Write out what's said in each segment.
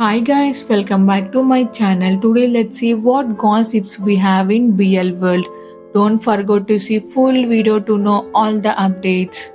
Hi guys, welcome back to my channel. Today let's see what gossips we have in BL world. Don't forget to see full video to know all the updates.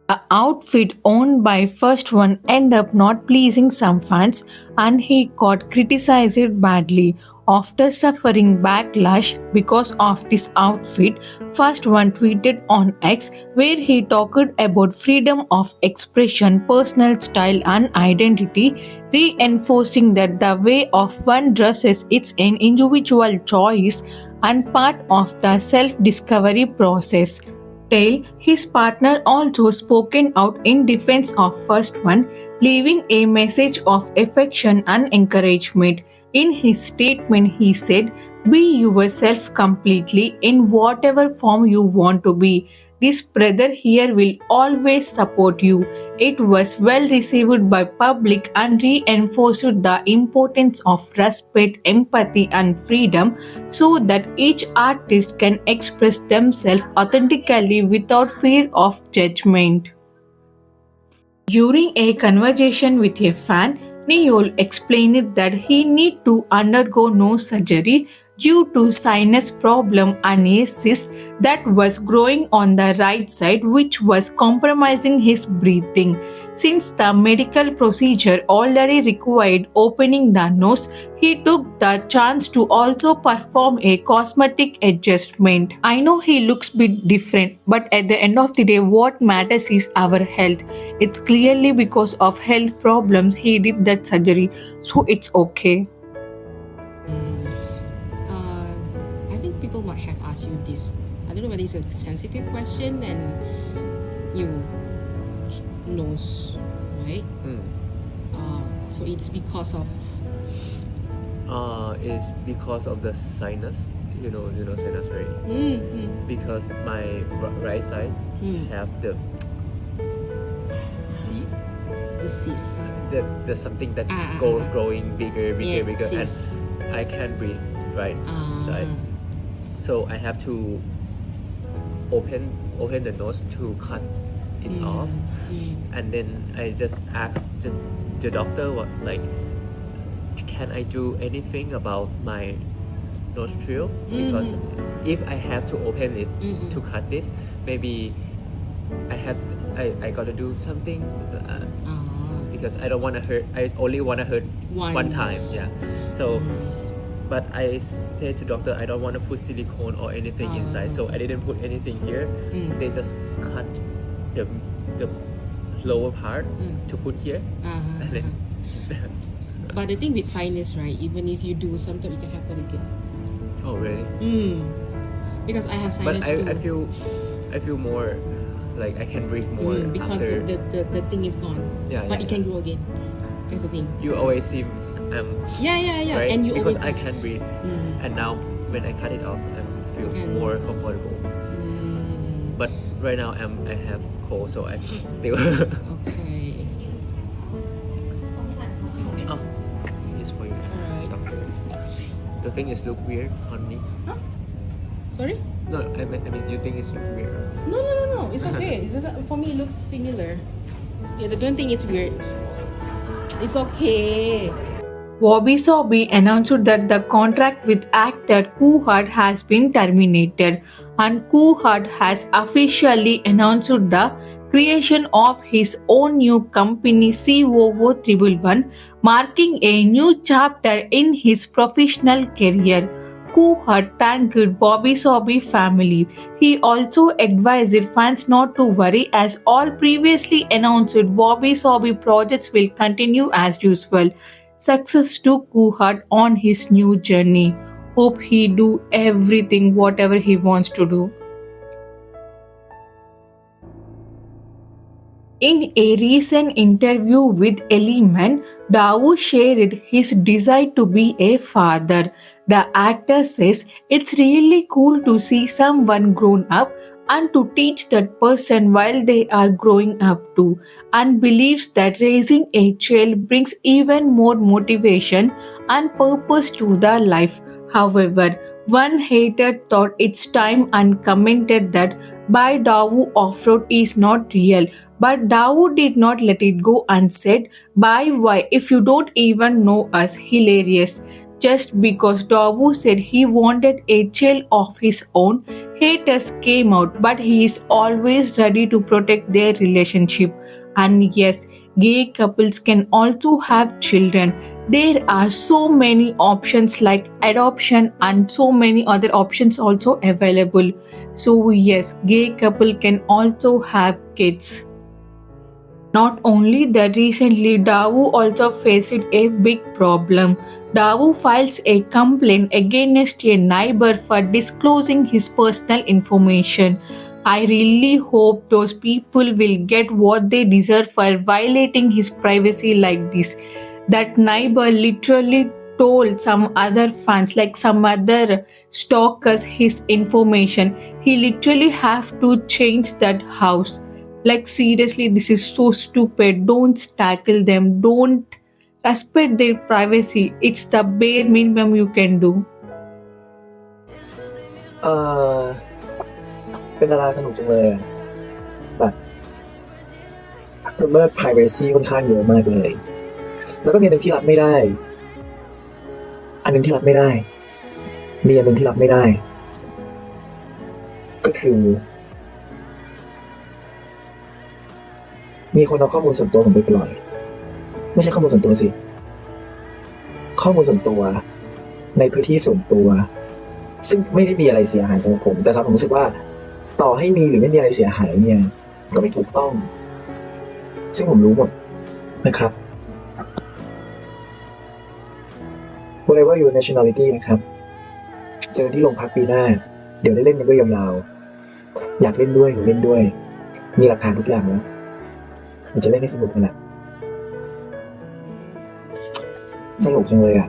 The outfit owned by FirstOne ended up not pleasing some fans and he got criticized badly. After suffering backlash because of this outfit, FirstOne tweeted on X where he talked about freedom of expression, personal style and identity, reinforcing that the way of one dresses is an individual choice and part of the self-discovery process. Tail, his partner, also spoken out in defense of FirstOne, leaving a message of affection and encouragement. In his statement, he said, "Be yourself completely in whatever form you want to be. This brother here will always support you." It was well received by public and reinforced the importance of respect, empathy, and freedom so that each artist can express themselves authentically without fear of judgment. During a conversation with a fan, Noeul explained that he need to undergo no surgery due to sinus problem and a cyst that was growing on the right side which was compromising his breathing. Since the medical procedure already required opening the nose, he took the chance to also perform a cosmetic adjustment. I know he looks bit different, but at the end of the day what matters is our health. It's clearly because of health problems he did that surgery, so it's okay. I think people might have asked you this. I don't know whether it's a sensitive question and you knows, right? So it's because of It's because of the sinus. You know sinus, right? Because my right side have the seed. the cyst. There's something that Ah, growing bigger, Yeah, and cyst. I can't breathe right side. So I have to open the nose to cut it off, and then I just asked the doctor what like, can I do anything about my nostril? Because if I have to open it to cut this, maybe I gotta do something because I don't want to hurt. I only want to hurt one Once. time. Yeah. So, but I said to doctor I don't want to put silicone or anything inside, so I didn't put anything here. They just cut the lower part to put here, and then But the thing with sinus, right? Even if you do, sometimes it can happen again. oh really? Because I have But sinus too. I feel more like I can breathe more Because after. the thing is gone. Yeah, But yeah, it can grow again. That's the thing. You always seem Yeah. right, And you because always I can breathe, and now when I cut it off I feel You can- more comfortable. But right now I have cold, so I still Okay. oh, it's for you. Alright. Doctor. The thing is look weird on me. Sorry? No, I mean you think it's weird. No. It's okay. For me, it looks similar. Yeah, the don't think it's weird. It's okay. Wabi Sabi announced that the contract with actor Cooheart has been terminated, and Cooheart has officially announced the creation of his own new company COO111, marking a new chapter in his professional career. Cooheart thanked Wabi Sabi family. He also advised fans not to worry as all previously announced Wabi Sabi projects will continue as usual. Success to Cooheart on his new journey. Hope he do everything whatever he wants to do. In a recent interview with Element, Daou shared his desire to be a father. The actor says it's really cool to see someone grown up and to teach that person while they are growing up too, and believes that raising a child brings even more motivation and purpose to their life. However, one hater thought its time and commented that by Daou off-road is not real. But Daou did not let it go and said, "Bye, why? If you don't even know us, hilarious." Just because Daou said he wanted a child of his own, haters came out, but he is always ready to protect their relationship. And yes, gay couples can also have children. There are so many options like adoption and so many other options also available. So yes, gay couple can also have kids. Not only that, recently Daou also faced a big problem. Daou files a complaint against a neighbor for disclosing his personal information. I really hope those people will get what they deserve for violating his privacy like this. That neighbor literally told some other fans, like some other stalkers, his information. He literally have to change that house. Like seriously, this is so stupid. Don't tackle them. Don't respect their privacy. It's the bare minimum you can do. เออเป็นดาราสนุกจังเลยอะแบบละเมิด privacy ค่อนข้างเยอะมากเลย แล้วก็มีอันหนึ่งที่รับไม่ได้ อันหนึงที่รับไม่ได้ มีอันหนึงที่รับไม่ได้ ก็คือ มีคนเอาข้อมูลส่วนตัวผมไปปล่อย ไม่ใช่ข้อมูลส่วนตัวสิ ข้อมูลส่วนตัวในพื้นที่ส่วนตัว ซึ่งไม่ได้มีอะไรเสียหายสำหรับผม แต่สำหรับผมรู้สึกว่าต่อให้มีหรือไม่มีอะไรเสียหายเนี่ยก็ไม่ถูกต้อง ซึ่งผมรู้หมดนะครับ whatever your nationality นะครับเจอที่โรงพักปีหน้าเดี๋ยวได้เล่นกันด้วยยาวๆอยากเล่นด้วยหรือเล่นด้วยมีหลักฐานทุกอย่างนะมันจะเล่นให้สนุกกันแหละสนุกจังเลยอ่ะ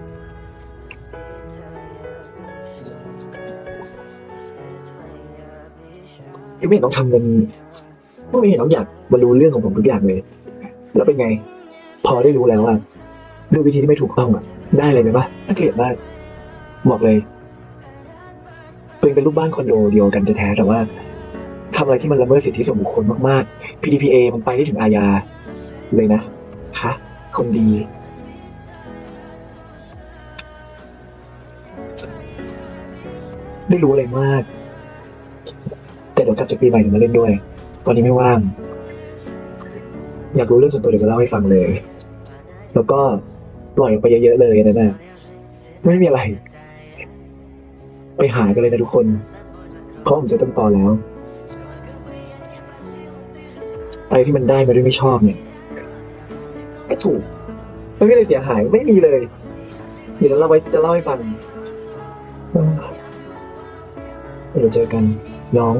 ยังไม่เห็นต้องทำกันไม่เห็นต้องอยากมารู้เรื่องของผมทุกอย่างเลยแล้วเป็นไงพอได้รู้แล้วอ่ะดูวิธีที่ไม่ถูกต้องอ่ะได้เลยไหมวะน่าเกลียดมากบอกเลยตัวเองเป็นลูกบ้านคอนโดเดียวกันแท้ๆแต่ว่าทำอะไรที่มันละเมิดสิทธิส่วนบุคคลมากๆ PDPA มันไปได้ถึงอาญาเลยนะคะคนดีได้รู้อะไรมากแต่เดี๋ยวกลับจากปีใหม่ถึงมาเล่นด้วยตอนนี้ไม่ว่างอยากรู้เรื่องส่วนตัวเดี๋ยวจะเล่าให้ฟังเลยแล้วก็ปล่อยออกไปเยอะๆเลยนะไม่มีอะไรไปหากันเลยนะทุกคนเพราะผมเจอต้นตอแล้วอะไรที่มันได้มาด้วยไม่ชอบเนี่ยก็ถูกไม่มีอะไรเสียหายไม่มีเลยเดี๋ยวเราไว้จะเล่าให้ฟังเดี๋ยวเจอกันน้อง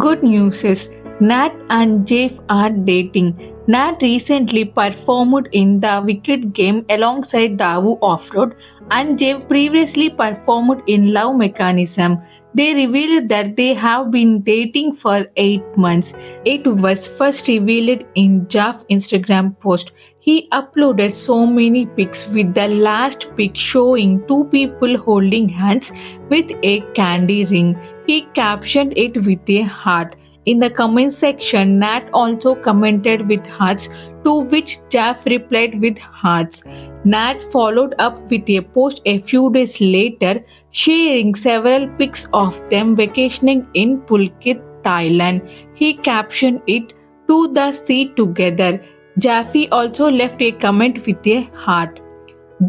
Good news is Nat and Jeff are dating. Nat recently performed in the Wicked game alongside Daou Offroad, and Jeff previously performed in Love Mechanism. They revealed that they have been dating for 8 months. It was first revealed in Jeff's Instagram post. He uploaded so many pics, with the last pic showing two people holding hands with a candy ring. He captioned it with a heart. In the comment section, Nat also commented with hearts, to which Jeff replied with hearts. Nat followed up with a post a few days later, sharing several pics of them vacationing in Phuket, Thailand. He captioned it, "To the sea together." Jaffe also left a comment with a heart.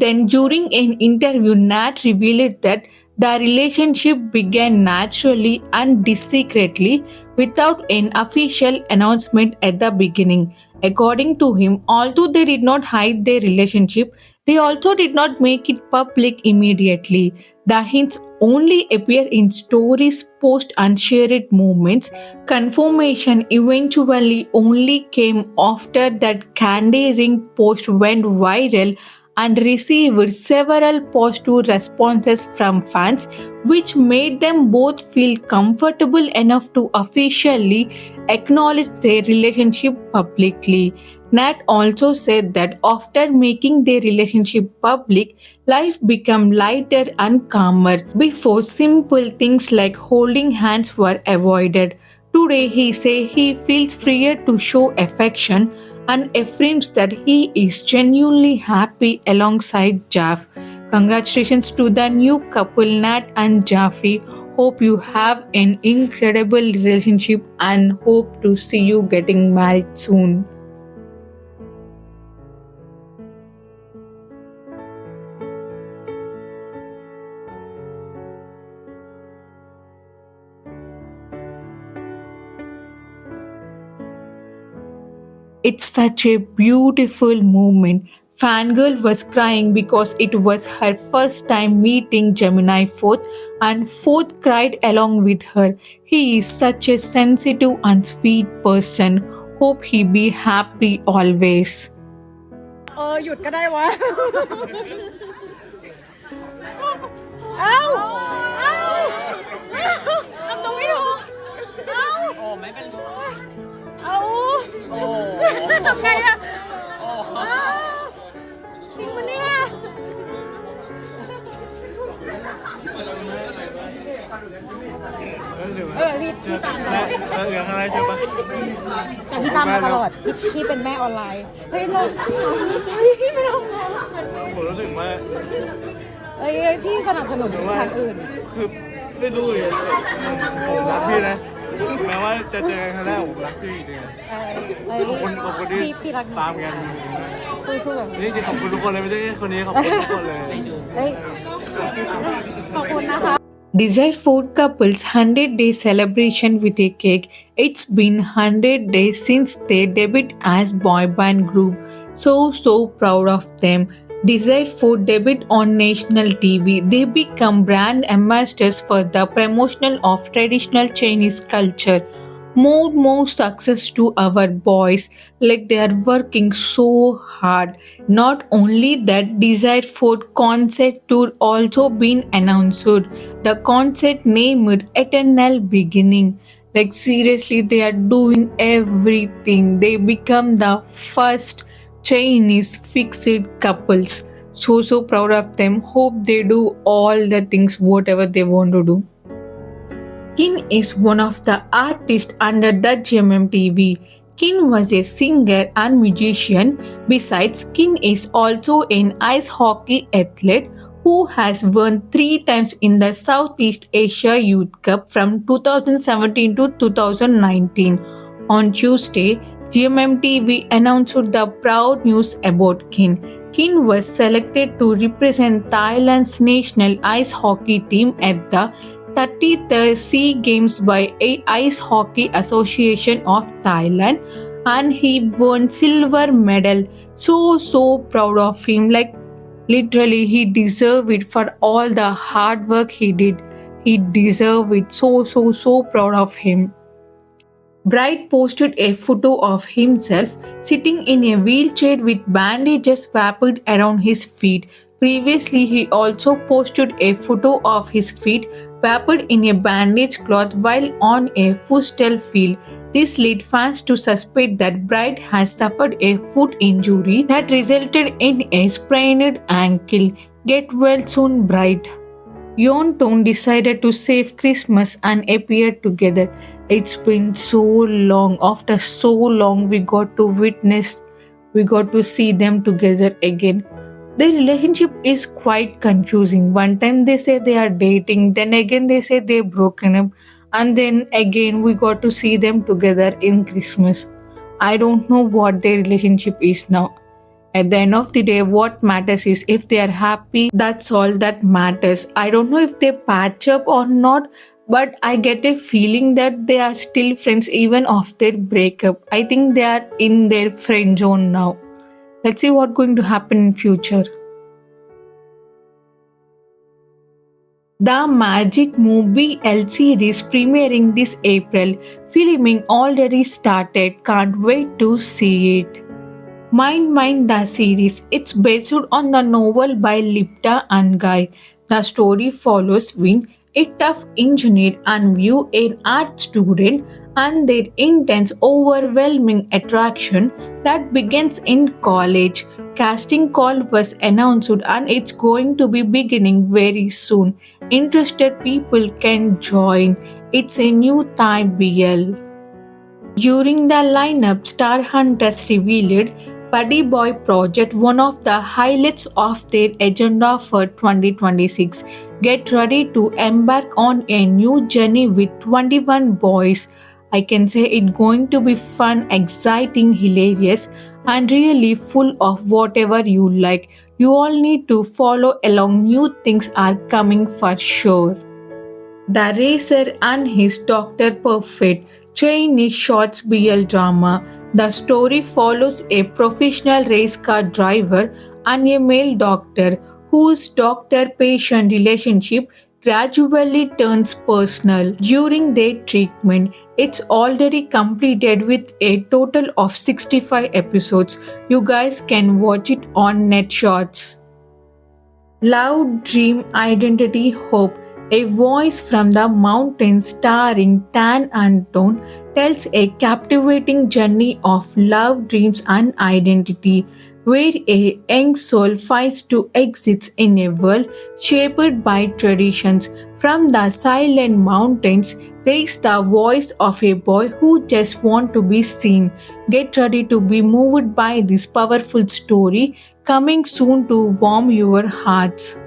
Then, during an interview, Nat revealed that the relationship began naturally and discreetly without an official announcement at the beginning. According to him, although they did not hide their relationship, they also did not make it public immediately. The hints only appear in stories, posts, and shared moments. Confirmation eventually only came after that candy ring post went viral and received several positive responses from fans, which made them both feel comfortable enough to officially acknowledge their relationship publicly. Nat also said that after making their relationship public, life became lighter and calmer. Before, simple things like holding hands were avoided. Today, he says he feels freer to show affection and affirms that he is genuinely happy alongside Jeff. Congratulations to the new couple Nat and Jeffrey. Hope you have an incredible relationship and hope to see you getting married soon. It's such a beautiful moment. Fangirl was crying because it was her first time meeting Gemini 4th, and 4th cried along with her. He is such a sensitive and sweet person. Hope he be happy always. หยุดก็ได้วะ เอ้าทำตัวไม่ถูกโอ้ไม่เป็นทำไงอะจริงปะเนี่ยพี่ตามมาแต่พี่ตามมาตลอดพี่เป็นแม่ออนไลน์เฮ้ยพี่ไม่ลงผมรู้สึกว่าพี่สนับสนุนทางอื่นคือไม่รู้เลยผมรักพี่นะแม้ว่าจะเจอกันครั้งแรกผมรักพี่จริงๆขอบคุณที่ตามกันสู้ๆนี่จริงขอบคุณทุกคนเลยไม่ใช่แค่คนนี้ขอบคุณทุกคนเลยขอบคุณนะคะDesire Food couple's 100-day celebration with a cake. It's been 100 days since their debut as boy band group. So proud of them. Desire Food debut on national TV. They become brand ambassadors for the promotion of traditional Chinese culture. More success to our boys, like they are working so hard. Not only that, Desire Food concert tour also been announced. The concert named Eternal Beginning. Like seriously, they are doing everything. They become the first Chinese fixed couples. So proud of them. Hope they do all the things whatever they want to do. Kin is one of the artists under the GMMTV. Kin was a singer and musician. Besides, Kin is also an ice hockey athlete who has won 3 times in the Southeast Asia Youth Cup from 2017 to 2019. On Tuesday, GMMTV announced the proud news about Kin. Kin was selected to represent Thailand's national ice hockey team at the 33rd SEA Games by Ice Hockey Association of Thailand, and he won silver medal. So proud of him. Like literally he deserved it for all the hard work he did. He deserved it. So proud of him. Bright posted a photo of himself sitting in a wheelchair with bandages wrapped around his feet. Previously, he also posted a photo of his feet wrapped in a bandage cloth while on a footstool field. This led fans to suspect that Bright has suffered a foot injury that resulted in a sprained ankle. Get well soon, Bright. Yoonton decided to save Christmas and appear together. It's been so long. After so long, we got to see them together again. Their relationship is quite confusing. One time they say they are dating, then again they say they're broken up, and then again we got to see them together in Christmas. I don't know what their relationship is now. At the end of the day, what matters is if they are happy, that's all that matters. I don't know if they patch up or not, but I get a feeling that they are still friends even after their breakup. I think they are in their friend zone now. Let's see what's going to happen in future. The Magic Movie L series premiering this April. Filming already started. Can't wait to see it. Mind the series. It's based on the novel by Lipta and Guy. The story follows Win, a tough engineer, and View, an art student, and their intense, overwhelming attraction that begins in college. Casting call was announced and it's going to be beginning very soon. Interested people can join. It's a new Thai BL. During the lineup, Star Hunters revealed Buddy Boy Project, one of the highlights of their agenda for 2026. Get ready to embark on a new journey with 21 boys. I can say it's going to be fun, exciting, hilarious, and really full of whatever you like. You all need to follow along. New things are coming for sure. The Racer and his Doctor Perfect Chinese Shorts BL drama. The story follows a professional race car driver and a male doctor whose doctor patient relationship gradually turns personal during their treatment. It's already completed with a total of 65 episodes. You guys can watch it on NetShots. Love, Dream, Identity, Hope. A Voice from the Mountains starring Tan and Tone tells a captivating journey of love, dreams, and identity, where a young soul fights to exist in a world shaped by traditions. From the silent mountains, raise the voice of a boy who just wants to be seen. Get ready to be moved by this powerful story coming soon to warm your hearts.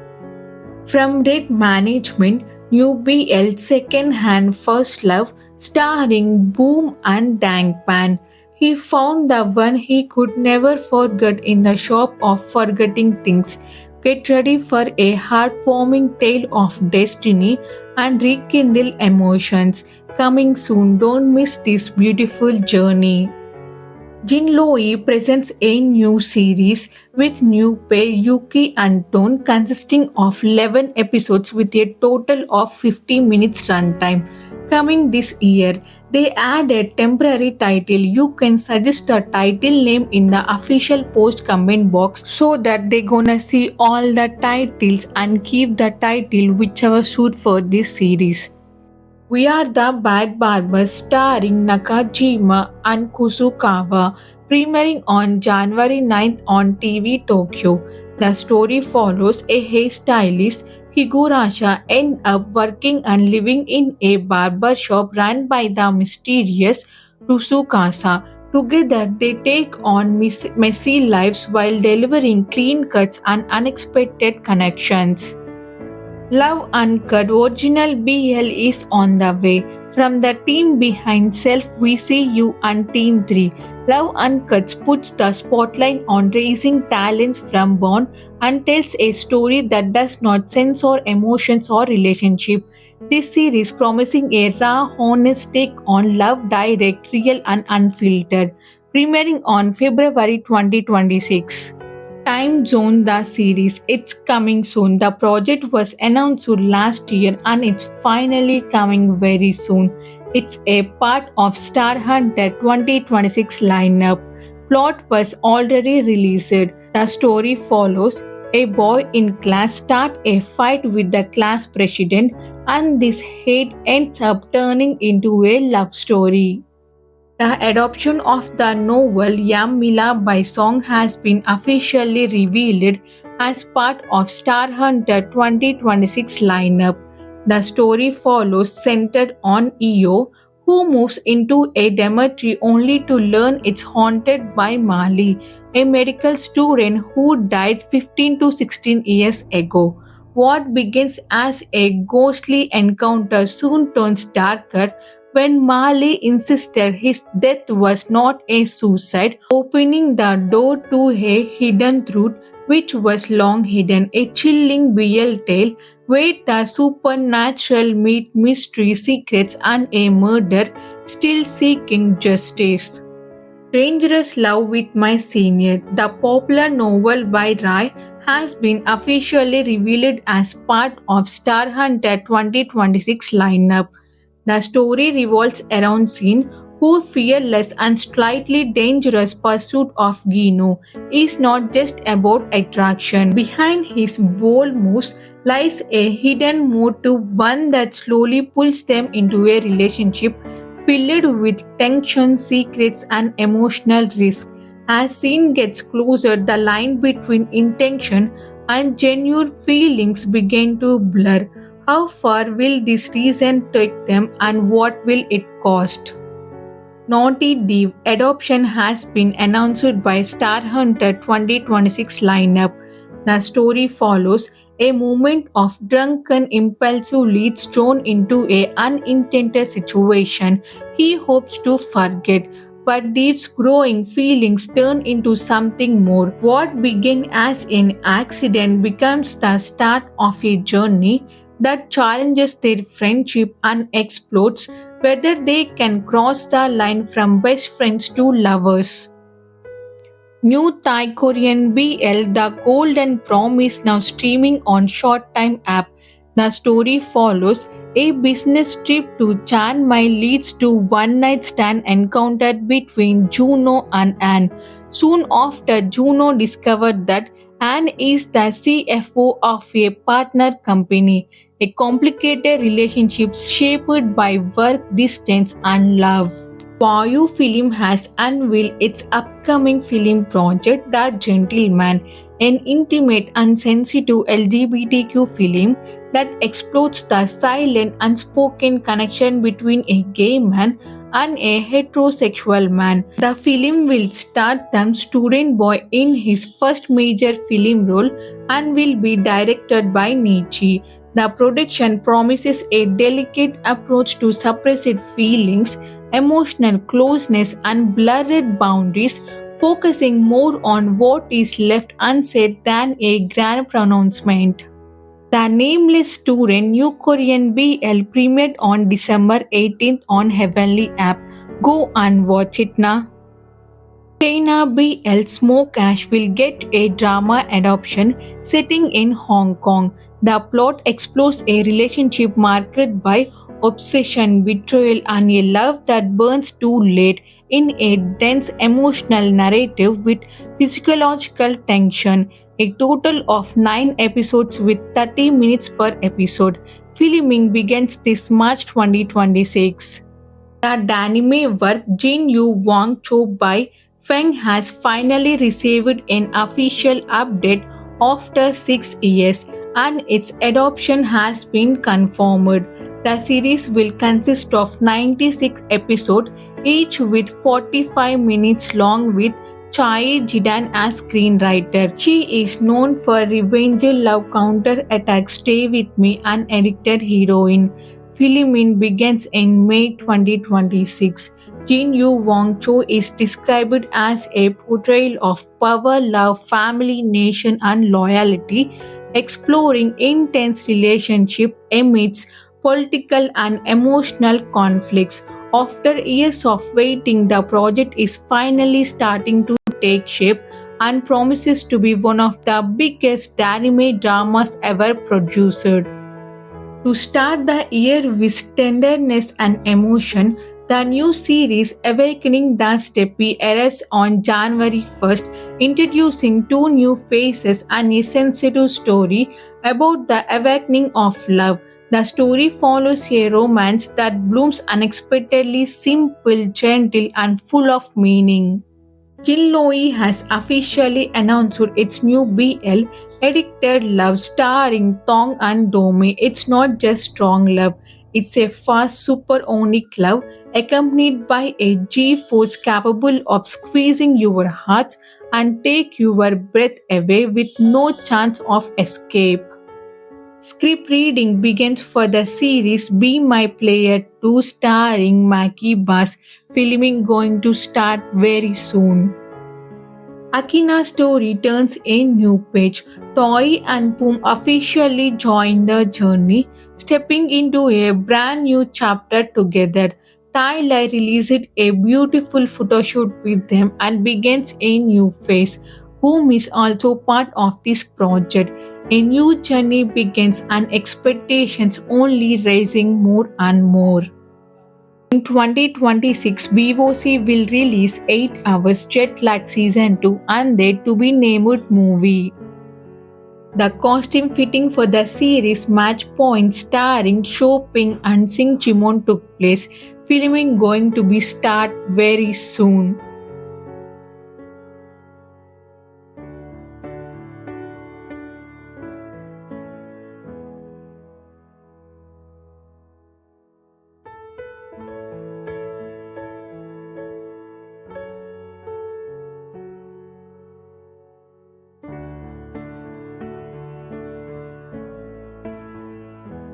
From Red Management, New BL Second Hand First Love starring Boom and Dangpan. He found the one he could never forget in the shop of forgetting things. Get ready for a heartwarming tale of destiny and rekindle emotions. Coming soon, don't miss this beautiful journey. Jinloi presents a new series with new pair Yuki and Tone consisting of 11 episodes with a total of 50 minutes runtime. Coming this year, they add a temporary title. You can suggest a title name in the official post comment box so that they gonna see all the titles and keep the title whichever suit for this series. We Are the Bad Barbers starring Nakajima and Kusukawa, premiering on January 9th on TV Tokyo. The story follows a hairstylist, Higurashi, end up working and living in a barber shop run by the mysterious Rusukasa. Together, they take on messy lives while delivering clean cuts and unexpected connections. Love Uncut Original BL is on the way. From the team behind Self We See You and Team 3, Love Uncut puts the spotlight on raising talents from born and tells a story that does not censor emotions or relationship. This series promising a raw, honest take on love, direct, real and unfiltered. Premiering on February 2026. Time Zone the series. It's coming soon. The project was announced last year and it's finally coming very soon. It's a part of Star Hunter 2026 lineup. Plot was already released. The story follows a boy in class start a fight with the class president and this hate ends up turning into a love story. The adoption of the novel Yam Mila by Song has been officially revealed as part of Star Hunter 2026 lineup. The story follows centered on Io, who moves into a dormitory only to learn it's haunted by Mali, a medical student who died 15 to 16 years ago. What begins as a ghostly encounter soon turns darker when Mali insisted his death was not a suicide, opening the door to a hidden truth which was long hidden, a chilling BL tale where the supernatural meet mystery, secrets, and a murder still seeking justice. Dangerous Love with My Senior, the popular novel by Rai, has been officially revealed as part of Star Hunter 2026 lineup. The story revolves around Sin, whose fearless and slightly dangerous pursuit of Gino is not just about attraction. Behind his bold moves lies a hidden motive, one that slowly pulls them into a relationship filled with tension, secrets, and emotional risk. As scene gets closer, the line between intention and genuine feelings begin to blur. How far will this reason take them and what will it cost? Naughty Dev adoption has been announced by Star Hunter 2026 lineup. The story follows a moment of drunken impulsive leads thrown into a unintended situation he hopes to forget. But Dev's growing feelings turn into something more. What began as an accident becomes the start of a journey that challenges their friendship and explodes whether they can cross the line from best friends to lovers. New Thai Korean BL The Golden Prom is now streaming on Short-Time app. The story follows a business trip to Chiang Mai leads to one night stand encounter between Juno and Anne. Soon after, Juno discovered that Anne is the CFO of a partner company, a complicated relationship shaped by work, distance, and love. PondPhuwin has unveiled its upcoming film project The Gentleman, an intimate and sensitive LGBTQ film that explores the silent, unspoken connection between a gay man and a heterosexual man. The film will star the student boy in his first major film role and will be directed by Nietzsche. The production promises a delicate approach to suppressed feelings, emotional closeness, and blurred boundaries, focusing more on what is left unsaid than a grand pronouncement. The Nameless Student New Korean BL premiered on December 18th on Heavenly app. Go and watch it now. China BL Smoke Ash will get a drama adoption setting in Hong Kong. The plot explores a relationship marked by obsession, betrayal, and a love that burns too late in a dense emotional narrative with physiological tension. A total of 9 episodes with 30 minutes per episode. Filming begins this March 2026. The anime work Jin Yu Wang Cho by Feng has finally received an official update after 6 years and its adoption has been confirmed. The series will consist of 96 episodes, each with 45 minutes long, with Chai Jidan as screenwriter. She is known for Revenge Love Counter Attack, Stay With Me, and Addicted Heroine. Filming begins in May 2026. Jin Yu Wang Cho is described as a portrayal of power, love, family, nation, and loyalty, exploring intense relationship amidst political and emotional conflicts. After years of waiting, the project is finally starting to take shape and promises to be one of the biggest anime dramas ever produced. To start the year with tenderness and emotion, the new series Awakening the Steppe arrives on January 1st, introducing 2 new faces and a sensitive story about the awakening of love. The story follows a romance that blooms unexpectedly simple, gentle, and full of meaning. Jinloi has officially announced its new BL, Addicted Love, starring Thong and Dome. It's not just strong love, it's a fast, supersonic love accompanied by a G-force capable of squeezing your hearts and take your breath away with no chance of escape. Script reading begins for the series Be My Player 2 starring Maki Bass. Filming going to start very soon. Akina's story turns a new page. Toy and Poom officially join the journey, stepping into a brand new chapter together. Tyler released a beautiful photoshoot with them and begins a new phase. Poom is also part of this project. A new journey begins and expectations only rising more and more. In 2026, BOC will release 8 Hours Jet Lag Season 2 and their to be named movie. The costume fitting for the series Match Point starring Shopping and Sing Chimon took place. Filming going to be start very soon.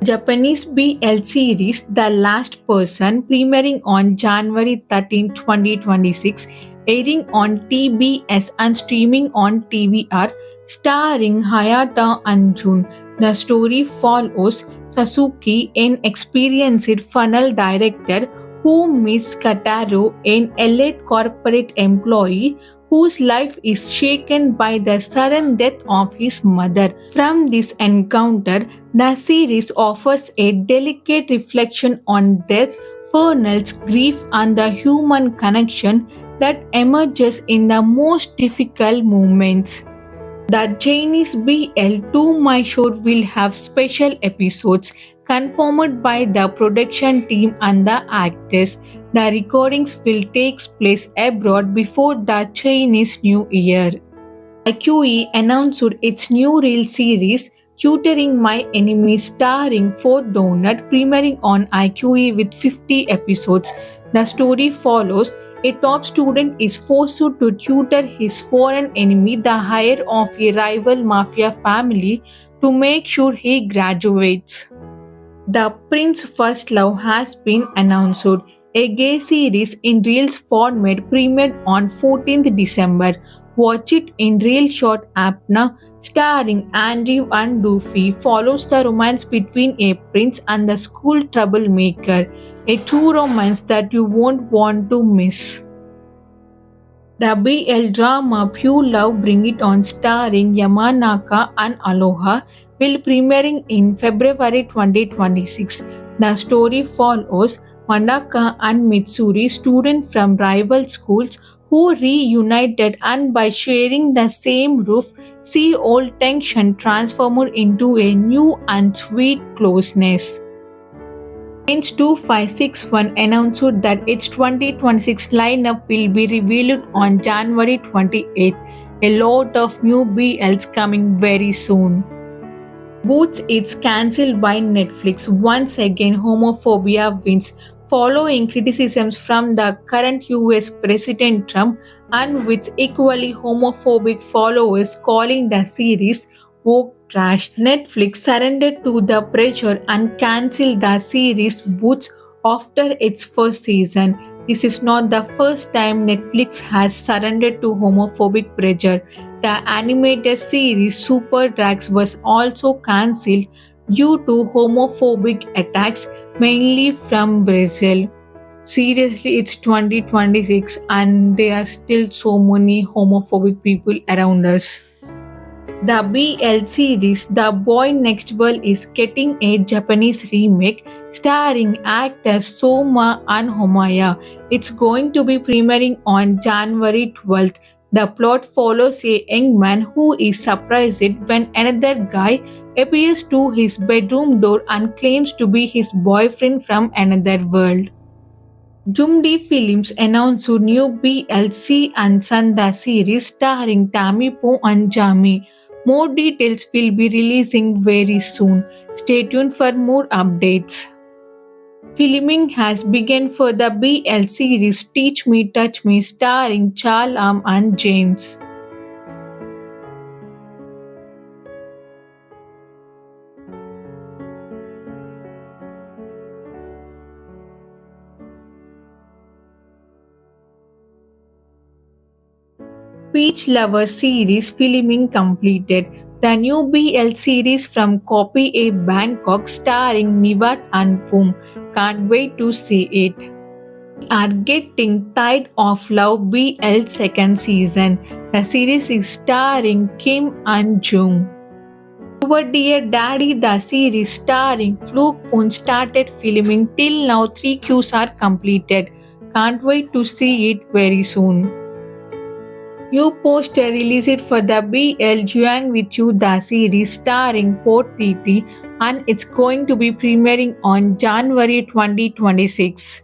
Japanese BL series The Last Person premiering on January 13, 2026, airing on TBS and streaming on TVR, starring Hayata and Jun. The story follows Sasuke, an experienced funnel director who meets Kataro, an elite corporate employee whose life is shaken by the sudden death of his mother. From this encounter, the series offers a delicate reflection on death, funnels, grief, and the human connection that emerges in the most difficult moments. The Chinese BL To My Shore will have special episodes confirmed by the production team and the actors. The recordings will take place abroad before the Chinese New Year. IQE announced its new reel series, Tutoring My Enemy, starring 4 Donut, premiering on IQE with 50 episodes. The story follows a top student is forced to tutor his foreign enemy, the heir of a rival mafia family, to make sure he graduates. The Prince's First Love has been announced. A gay series in Reels format premiered on 14th December. Watch It in Real Short app now, starring Andrew and Doofy, follows the romance between a prince and the school troublemaker, a true romance that you won't want to miss. The BL drama Pure Love Bring It On, starring Yamanaka and Aloha, will premiering in February 2026. The story follows Mandaka and Mitsuri, students from rival schools who reunited and by sharing the same roof see old tension transformed into a new and sweet closeness. Range 2561 announced that its 2026 lineup will be revealed on January 28th. A lot of new BLs coming very soon. Boots is cancelled by Netflix. Once again, homophobia wins. Following criticisms from the current US President Trump and with equally homophobic followers calling the series woke trash, Netflix surrendered to the pressure and cancelled the series Boots after its first season. This is not the first time Netflix has surrendered to homophobic pressure. The animated series Super Drags was also cancelled due to homophobic attacks, mainly from Brazil. Seriously, it's 2026 and there are still so many homophobic people around us. The BL series The Boy Next World is getting a Japanese remake starring actors Soma and Homaya. It's going to be premiering on January 12th. The plot follows a young man who is surprised when another guy appears to his bedroom door and claims to be his boyfriend from another world. Jumdi Films announced new BLC and Sanda series starring Tammy Po and Jami. More details will be releasing very soon. Stay tuned for more updates. Filming has begun for the BL series Teach Me Touch Me starring Chalam and James. Peach Lover series filming completed. The new BL series from Copy A Bangkok starring Nivat and Poom. Can't wait to see it. Are getting tired of Love BL second season. The series is starring Kim and Jung. Your Dear Daddy, the series starring PondPhuwin started filming. Till now, 3 Qs are completed. Can't wait to see it very soon. New poster released for the BL Juang with You the series starring PerthSanta, and it's going to be premiering on January 2026.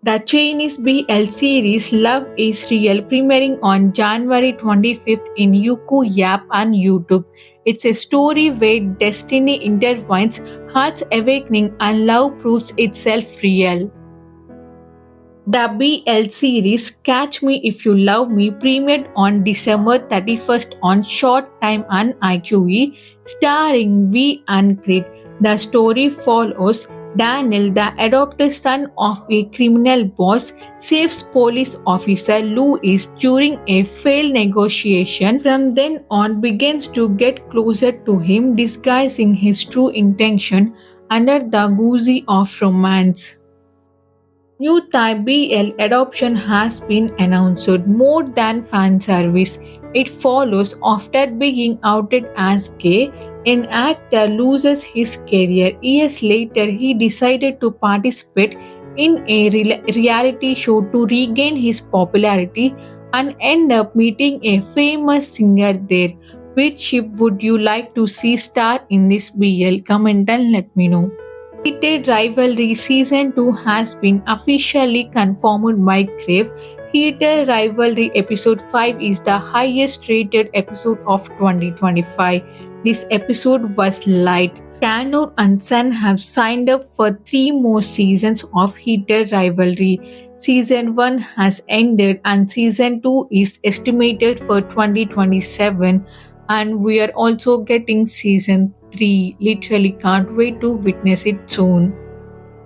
The Chinese BL series Love is Real premiering on January 25th in Youku Yap and YouTube. It's a story where destiny intertwines, hearts awakening, and love proves itself real. The BL series Catch Me If You Love Me premiered on December 31st on Showtime and IQE, starring V and Creed. The story follows Daniel, the adopted son of a criminal boss, saves police officer Louis during a failed negotiation. From then on, begins to get closer to him, disguising his true intention under the guise of romance. New Thai BL adoption has been announced. More than fan service. It follows after being outed as gay, an actor loses his career. Years later, he decided to participate in a reality show to regain his popularity and end up meeting a famous singer there. Which ship would you like to see star in this BL? Comment and let me know. Heated Rivalry Season 2 has been officially confirmed by Crave. Heated Rivalry Episode 5 is the highest rated episode of 2025. This episode was light. Tanur and Sun have signed up for 3 more seasons of Heated Rivalry. Season 1 has ended and Season 2 is estimated for 2027, and we are also getting Season 3. Literally can't wait to witness it soon.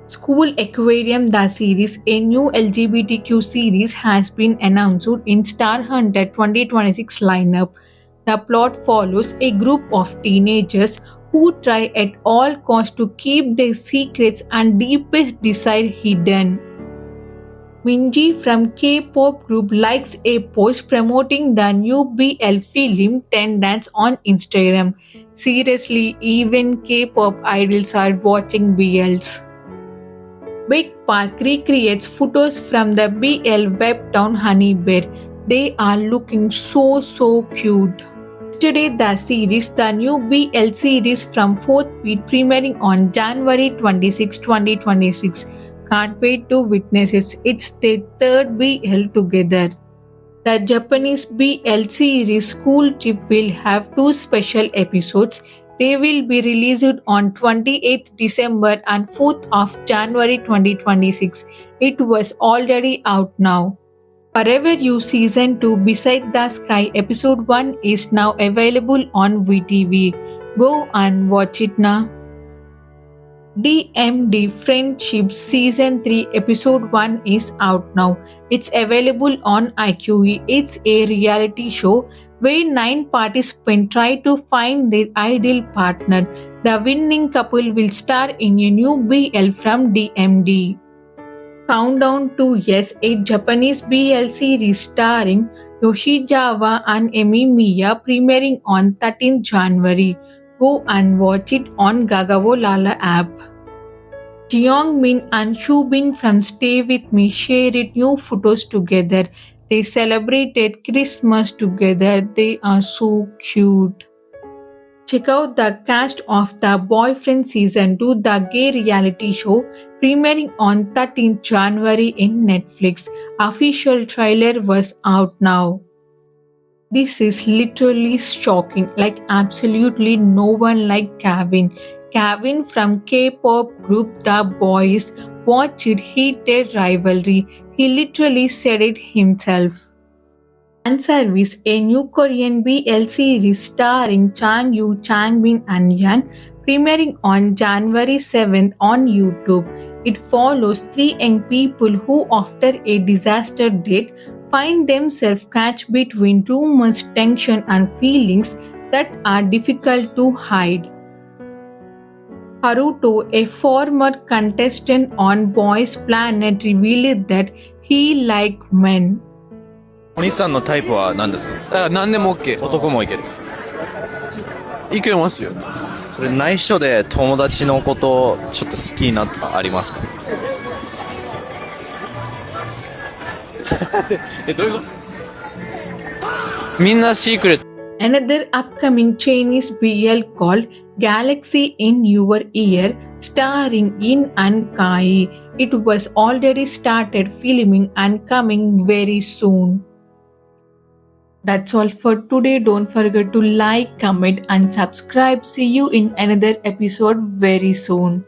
School Aquarium the series, a new LGBTQ series, has been announced in Star Hunter 2026 lineup. The plot follows a group of teenagers who try at all costs to keep their secrets and deepest desire hidden. Minji from K-pop group likes a post promoting the new BL film Ten Dance on Instagram. Seriously, even K-pop idols are watching BLs. Big Park recreates photos from the BL webtoon Honey Bear. They are looking so cute. Today the series, the new BL series from 4th Beat premiering on January 26, 2026. Can't wait to witness it. It's their 3rd BL together. The Japanese BL series School Trip will have 2 special episodes. They will be released on 28th December and 4th of January 2026. It was already out now. Forever You Season 2 Beside the Sky Episode 1 is now available on VTV. Go and watch it now. DMD Friendship Season 3 Episode 1 is out now. It's available on IQE. It's a reality show where 9 participants try to find their ideal partner. The winning couple will star in a new BL from DMD. Countdown to Yes, a Japanese BL series starring Yoshizawa and Emi Miya premiering on 13th January. Go and watch it on Gagavo Lala app. Jeong Min and Shu Bin from Stay With Me shared new photos together. They celebrated Christmas together. They are so cute. Check out the cast of The Boyfriend Season 2, the gay reality show, premiering on 13th January in Netflix. Official trailer was out now. This is literally shocking. Like absolutely no one like Kevin. Kevin from K-pop group The Boys watched Heated Rivalry. He literally said it himself. Fan Service, a new Korean BL series starring Chang Yu, Chang Bin and Yang, premiering on January 7th on YouTube. It follows 3 young people who, after a disaster date, find themselves catch between too much tension and feelings that are difficult to hide. Haruto, a former contestant on Boys Planet, revealed that he liked men. お兄さんのタイプは何ですか？何でも OK。男もいける。いけますよ。それ内緒で友達のことちょっと好きになったありますか？どういうこと？みんなシークレット。 Another upcoming Chinese BL called Galaxy in Your Ear, starring Yin and Kai. It was already started filming and coming very soon. That's all for today. Don't forget to like, comment, and subscribe. See you in another episode very soon.